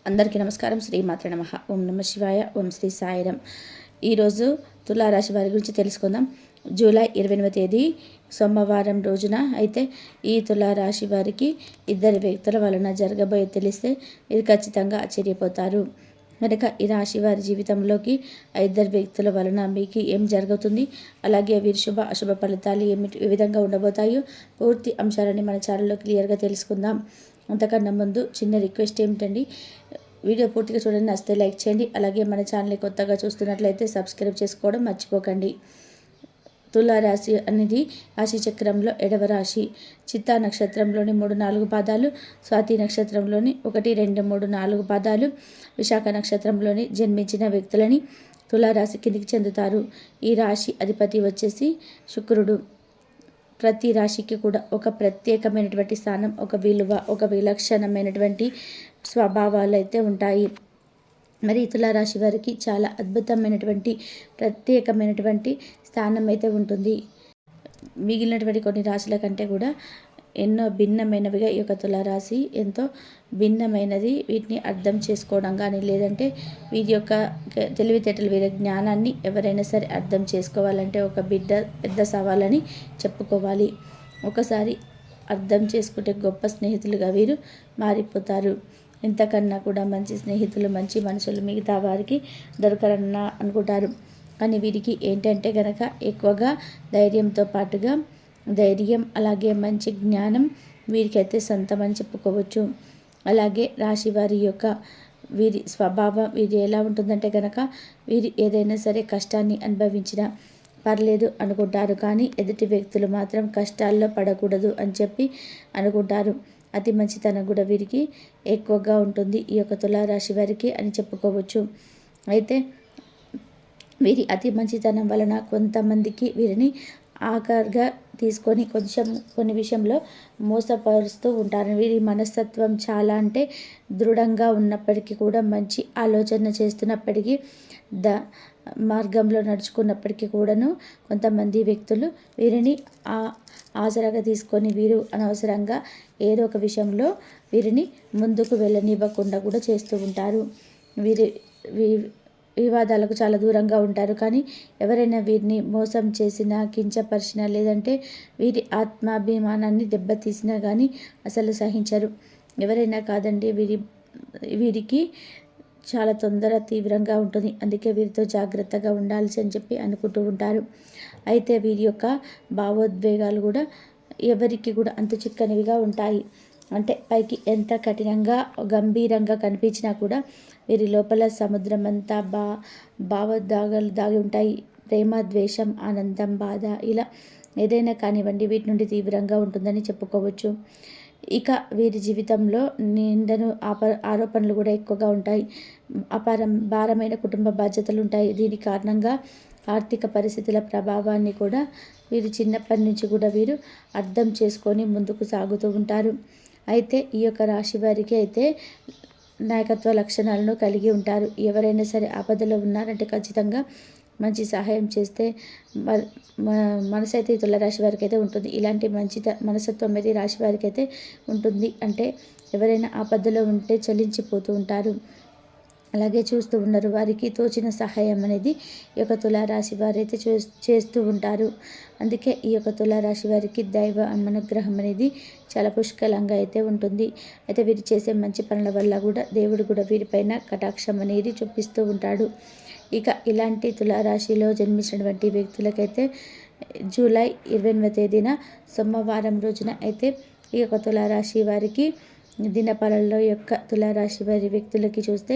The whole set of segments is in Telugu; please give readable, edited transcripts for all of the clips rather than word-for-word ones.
అందరికీ నమస్కారం. శ్రీమాత్ర నమః. ఓం నమ శివాయ. ఓం శ్రీ సాయిరం. ఈరోజు తులారాశి వారి గురించి తెలుసుకుందాం. జూలై 28వ తేదీ సోమవారం రోజున అయితే ఈ తులారాశి వారికి ఇద్దరు వ్యక్తుల వలన జరగబోయే తెలిస్తే మీరు ఖచ్చితంగా ఆశ్చర్యపోతారు. కనుక ఈ రాశి వారి జీవితంలోకి ఆ ఇద్దరు వ్యక్తుల వలన మీకు ఏం జరుగుతుంది, అలాగే వీరి శుభ అశుభ ఫలితాలు ఏ విధంగా ఉండబోతాయో పూర్తి అంశాలని మన ఛానల్లో క్లియర్గా తెలుసుకుందాం. అంతకన్నా ముందు చిన్న రిక్వెస్ట్ ఏమిటండి, వీడియో పూర్తిగా చూడండి, నచ్చితే లైక్ చేయండి. అలాగే మన ఛానల్ని కొత్తగా చూస్తున్నట్లయితే సబ్స్క్రైబ్ చేసుకోవడం మర్చిపోకండి. తులారాశి అనేది రాశి చక్రంలో 7వ రాశి. చిత్తా నక్షత్రంలోని 3-4 పాదాలు, స్వాతి నక్షత్రంలోని 1, 2, 3, 4 పాదాలు, విశాఖ నక్షత్రంలోని జన్మించిన వ్యక్తులని తులారాశి కిందికి చెందుతారు. ఈ రాశి అధిపతి వచ్చేసి శుక్రుడు. ప్రతి రాశికి కూడా ఒక ప్రత్యేకమైనటువంటి స్థానం, ఒక విలువ, ఒక విలక్షణమైనటువంటి స్వభావాలు అయితే ఉంటాయి. మరి తులారాశి వారికి చాలా అద్భుతమైనటువంటి ప్రత్యేకమైనటువంటి స్థానం అయితే ఉంటుంది. మిగిలినటువంటి కొన్ని రాశుల కంటే కూడా ఎన్నో భిన్నమైనవిగా ఈ యొక్క తులారాశి ఎంతో భిన్నమైనది. వీటిని అర్థం చేసుకోవడం కానీ, లేదంటే వీరి యొక్క తెలివితేటలు, వీరి జ్ఞానాన్ని ఎవరైనా సరే అర్థం చేసుకోవాలంటే ఒక పెద్ద సవాలని చెప్పుకోవాలి. ఒకసారి అర్థం చేసుకుంటే గొప్ప స్నేహితులుగా వీరు మారిపోతారు. ఇంతకన్నా కూడా మంచి స్నేహితులు, మంచి మనుషులు మిగతా వారికి దొరకరన్నా అనుకుంటారు. కానీ వీరికి ఏంటంటే గనక ఎక్కువగా ధైర్యంతో పాటుగా అలాగే మంచి జ్ఞానం వీరికైతే సొంతమని చెప్పుకోవచ్చు. అలాగే రాశి వారి యొక్క వీరి స్వభావం వీరి ఎలా ఉంటుందంటే కనుక వీరు ఏదైనా సరే కష్టాన్ని అనుభవించినా పర్లేదు అనుకుంటారు. కానీ ఎదుటి వ్యక్తులు మాత్రం కష్టాల్లో పడకూడదు అని చెప్పి అనుకుంటారు. అతి మంచితనం కూడా వీరికి ఎక్కువగా ఉంటుంది ఈ యొక్క తులారాశి వారికి అని చెప్పుకోవచ్చు. అయితే వీరి అతి మంచితనం వలన కొంతమందికి వీరిని ఆఖరిగా తీసుకొని కొన్ని విషయంలో మోసపరుస్తూ ఉంటారు. వీరి మనస్తత్వం చాలా అంటే దృఢంగా ఉన్నప్పటికీ కూడా, మంచి ఆలోచన చేస్తున్నప్పటికీ, మార్గంలో నడుచుకున్నప్పటికీ కూడాను కొంతమంది వ్యక్తులు వీరిని ఆసరాగా తీసుకొని వీరు అనవసరంగా ఏదో ఒక విషయంలో వీరిని ముందుకు వెళ్ళనివ్వకుండా కూడా చేస్తూ ఉంటారు. వివాదాలకు చాలా దూరంగా ఉంటారు. కానీ ఎవరైనా వీరిని మోసం చేసినా, కించపరిచినా, లేదంటే వీరి ఆత్మాభిమానాన్ని దెబ్బతీసినా కానీ అసలు సహించరు. ఎవరైనా కాదండి, వీరికి చాలా తీవ్రంగా ఉంటుంది. అందుకే వీరితో జాగ్రత్తగా ఉండాల్సి అని చెప్పి అనుకుంటూ ఉంటారు. అయితే వీరి యొక్క భావోద్వేగాలు కూడా ఎవరికి కూడా అంతు చిక్కనివిగా ఉంటాయి. అంటే పైకి ఎంత కఠినంగా, గంభీరంగా కనిపించినా కూడా వీరి లోపల సముద్రం అంతా భావోద్వేగాలు దాగి ఉంటాయి. ప్రేమ, ద్వేషం, ఆనందం, బాధ, ఇలా ఏదైనా కానివ్వండి వీటి నుండి తీవ్రంగా ఉంటుందని చెప్పుకోవచ్చు. ఇక వీరి జీవితంలో నిందను ఆరోపణలు కూడా ఎక్కువగా ఉంటాయి. భారమైన కుటుంబ బాధ్యతలు ఉంటాయి. దీని కారణంగా ఆర్థిక పరిస్థితుల ప్రభావాన్ని కూడా వీరు చిన్నప్పటి నుంచి కూడా వీరు అర్థం చేసుకొని ముందుకు సాగుతూ ఉంటారు. అయితే ఈ యొక్క రాశి వారికి అయితే నాయకత్వ లక్షణాలను కలిగి ఉంటారు. ఎవరైనా సరే ఆపదలో ఉన్నారంటే ఖచ్చితంగా మంచి సహాయం చేస్తే మనసు అయితే తులారాశి వారికి అయితే ఉంటుంది. ఇలాంటి మంచి మనస్తత్వం అయితే రాశి వారికి అయితే ఉంటుంది. అంటే ఎవరైనా ఆపదలో ఉంటే చలించిపోతూ ఉంటారు. అలాగే చూస్తూ ఉన్నారు. వారికి తోచిన సహాయం అనేది ఈ యొక్క తులారాశి వారైతే చేస్తూ ఉంటారు. అందుకే ఈ యొక్క తులారాశి వారికి దైవ అనుగ్రహం అనేది చాలా పుష్కలంగా అయితే ఉంటుంది. అయితే వీరు చేసే మంచి పనుల వల్ల కూడా దేవుడు కూడా వీరిపైన కటాక్షం అనేది చూపిస్తూ ఉంటాడు. ఇక ఇలాంటి తులారాశిలో జన్మించినటువంటి వ్యక్తులకైతే జూలై 28వ తేదీన సోమవారం రోజున అయితే ఈ యొక్క తులారాశి వారికి దినఫలాల్లో యొక్క తులారాశి వారి వ్యక్తులకి చూస్తే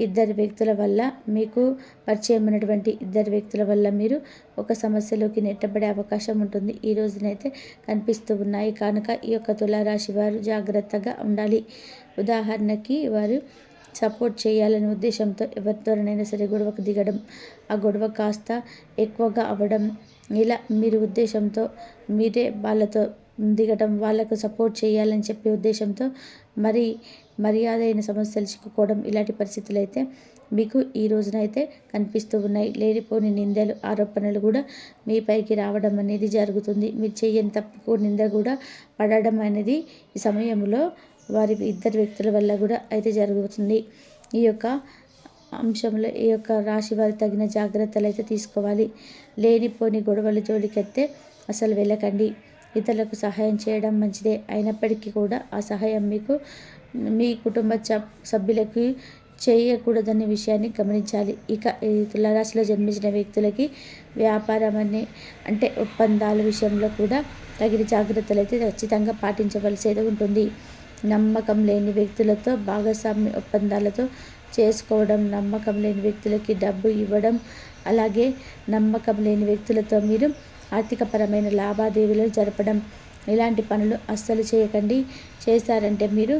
ఇద్దరు వ్యక్తుల వల్ల మీకు పరిచయం ఉన్నటువంటి ఇద్దరు వ్యక్తుల వల్ల మీరు ఒక సమస్యలోకి నెట్టబడే అవకాశం ఉంటుంది. ఈ రోజునైతే కనిపిస్తూ ఉన్నాయి. కనుక ఈ యొక్క తులారాశి వారు జాగ్రత్తగా ఉండాలి. ఉదాహరణకి వారు సపోర్ట్ చేయాలనే ఉద్దేశంతో ఎవరితోనైనా సరే గొడవకు దిగడం, ఆ గొడవ కాస్త ఎక్కువగా అవ్వడం, ఇలా మీరు ఉద్దేశంతో మీరే వాళ్ళతో దిగటం, వాళ్ళకు సపోర్ట్ చేయాలని చెప్పే ఉద్దేశంతో మర్యాద అయిన సమస్యలు చిక్కుకోవడం, ఇలాంటి పరిస్థితులు అయితే మీకు ఈ రోజునైతే కనిపిస్తూ ఉన్నాయి. లేనిపోని నిందలు, ఆరోపణలు కూడా మీ పైకి రావడం అనేది జరుగుతుంది. మీరు చేయని తప్పుకు నింద కూడా పడడం అనేది ఈ సమయంలో వారి ఇద్దరు వ్యక్తుల వల్ల కూడా అయితే జరుగుతుంది. ఈ యొక్క అంశంలో ఈ యొక్క రాశి వారు తగిన జాగ్రత్తలు అయితే తీసుకోవాలి. లేనిపోని గొడవల జోలికెత్తే అసలు వెళ్ళకండి. ఇతరులకు సహాయం చేయడం మంచిదే, అయినప్పటికీ కూడా ఆ సహాయం మీ కుటుంబ సభ్యులకి చేయకూడదనే విషయాన్ని గమనించాలి. ఇక ఈ తులారాశిలో జన్మించిన వ్యక్తులకి వ్యాపారం అంటే ఒప్పందాల విషయంలో కూడా తగిన జాగ్రత్తలు అయితే ఖచ్చితంగా పాటించవలసి ఉంటుంది. నమ్మకం లేని వ్యక్తులతో భాగస్వామ్య ఒప్పందాలతో చేసుకోవడం, నమ్మకం లేని వ్యక్తులకి డబ్బు ఇవ్వడం, అలాగే నమ్మకం లేని వ్యక్తులతో మీరు ఆర్థికపరమైన లావాదేవీలు జరపడం, ఇలాంటి పనులు అస్సలు చేయకండి. చేశారంటే మీరు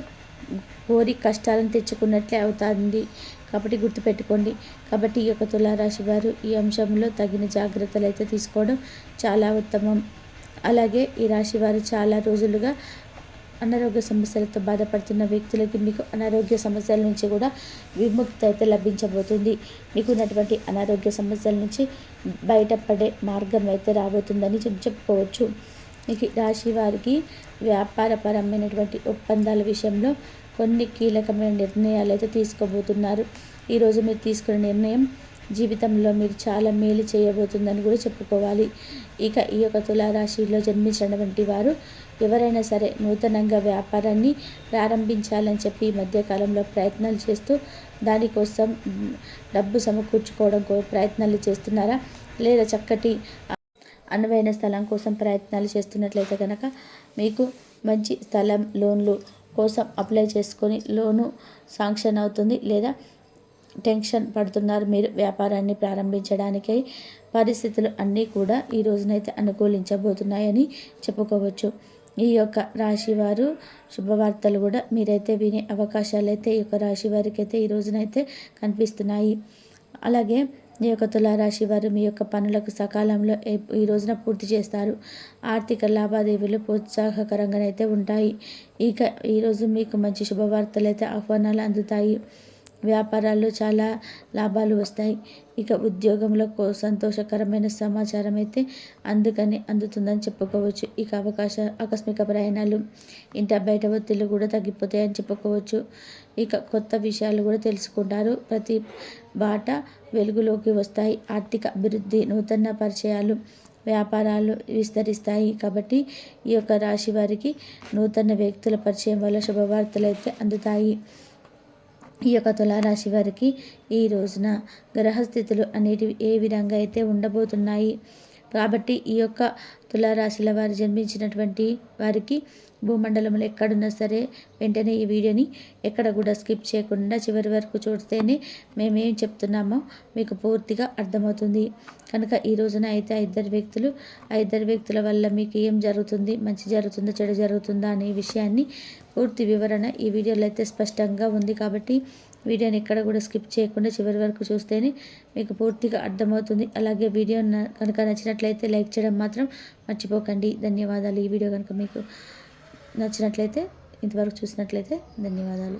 కోరి కష్టాలను తెచ్చుకున్నట్లే అవుతుంది. కాబట్టి గుర్తుపెట్టుకోండి. కాబట్టి ఈ యొక్క తులారాశి వారు ఈ అంశంలో తగిన జాగ్రత్తలు అయితే తీసుకోవడం చాలా ఉత్తమం. అలాగే ఈ రాశి వారు చాలా రోజులుగా అనారోగ్య సమస్యలతో బాధపడుతున్న వ్యక్తులకి మీకు అనారోగ్య సమస్యల నుంచి కూడా విముక్తి అయితే లభించబోతుంది. మీకు ఉన్నటువంటి అనారోగ్య సమస్యల నుంచి బయటపడే మార్గం అయితే రాబోతుందని చెప్పుకోవచ్చు. మీకు రాశి వారికి వ్యాపారపరమైనటువంటి ఒప్పందాల విషయంలో కొన్ని కీలకమైన నిర్ణయాలు అయితే తీసుకోబోతున్నారు. ఈరోజు మీరు తీసుకునే నిర్ణయం జీవితంలో మీరు చాలా మేలు చేయబోతుందని కూడా చెప్పుకోవాలి. ఇక ఈ యొక్క తులారాశిలో జన్మించినటువంటి వారు ఎవరైనా సరే నూతనంగా వ్యాపారాన్ని ప్రారంభించాలని చెప్పి ఈ మధ్యకాలంలో ప్రయత్నాలు చేస్తూ దానికోసం డబ్బు సమకూర్చుకోవడం ప్రయత్నాలు చేస్తున్నారా, లేదా చక్కటి అనువైన స్థలం కోసం ప్రయత్నాలు చేస్తున్నట్లయితే కనుక మీకు మంచి స్థలం లోన్లు కోసం అప్లై చేసుకొని లోను శాంక్షన్ అవుతుంది. లేదా టెన్షన్ పడుతున్నారు మీరు వ్యాపారాన్ని ప్రారంభించడానికై, పరిస్థితులు అన్నీ కూడా ఈ రోజునైతే అనుకూలించబోతున్నాయని చెప్పుకోవచ్చు. ఈ యొక్క రాశి వారు శుభవార్తలు కూడా మీరైతే వినే అవకాశాలు అయితే ఈ యొక్క రాశి వారికి అయితే ఈ రోజునైతే కనిపిస్తున్నాయి. అలాగే ఈ యొక్క తులారాశి వారు మీ యొక్క పనులకు సకాలంలో ఈ రోజున పూర్తి చేస్తారు. ఆర్థిక లావాదేవీలు ప్రోత్సాహకరంగానైతే ఉంటాయి. ఇక ఈరోజు మీకు మంచి శుభవార్తలు అయితే ఆహ్వానాలు అందుతాయి. వ్యాపారాల్లో చాలా లాభాలు వస్తాయి. ఇక ఉద్యోగంలో సంతోషకరమైన సమాచారం అయితే అందుతుందని చెప్పుకోవచ్చు. ఇక ఆకస్మిక ప్రయాణాలు, ఇంట బయట ఒత్తిళ్లు కూడా తగ్గిపోతాయని చెప్పుకోవచ్చు. ఇక కొత్త విషయాలు కూడా తెలుసుకుంటారు. ప్రతి బాట వెలుగులోకి వస్తాయి. ఆర్థిక అభివృద్ధి, నూతన పరిచయాలు, వ్యాపారాలు విస్తరిస్తాయి. కాబట్టి ఈ యొక్క రాశి వారికి నూతన వ్యక్తుల పరిచయం వల్ల శుభవార్తలు అయితే అందుతాయి. ఈ యొక్క తులారాశి వారికి ఈ రోజున గ్రహస్థితులు అనేటివి ఏ విధంగా అయితే ఉండబోతున్నాయి. కాబట్టి ఈ యొక్క తులారాశిల వారు జన్మించినటువంటి వారికి భూమండలంలో ఎక్కడున్నా సరే వెంటనే ఈ వీడియోని ఎక్కడ కూడా స్కిప్ చేయకుండా చివరి వరకు చూస్తేనే మేమేం చెప్తున్నామో మీకు పూర్తిగా అర్థమవుతుంది. కనుక ఈ రోజున అయితే ఆ ఇద్దరు వ్యక్తుల వల్ల మీకు ఏం జరుగుతుంది, మంచి జరుగుతుందా చెడు జరుగుతుందా అనే విషయాన్ని పూర్తి వివరణ ఈ వీడియోలో అయితే స్పష్టంగా ఉంది. కాబట్టి వీడియోని ఎక్కడ కూడా స్కిప్ చేయకుండా చివరి వరకు చూస్తేనే మీకు పూర్తిగా అర్థమవుతుంది. అలాగే వీడియో కనుక నచ్చినట్లయితే లైక్ చేయడం మాత్రం మర్చిపోకండి. ధన్యవాదాలు. ఈ వీడియో కనుక మీకు నచ్చినట్లయితే ఇంతవరకు చూసినట్లయితే ధన్యవాదాలు.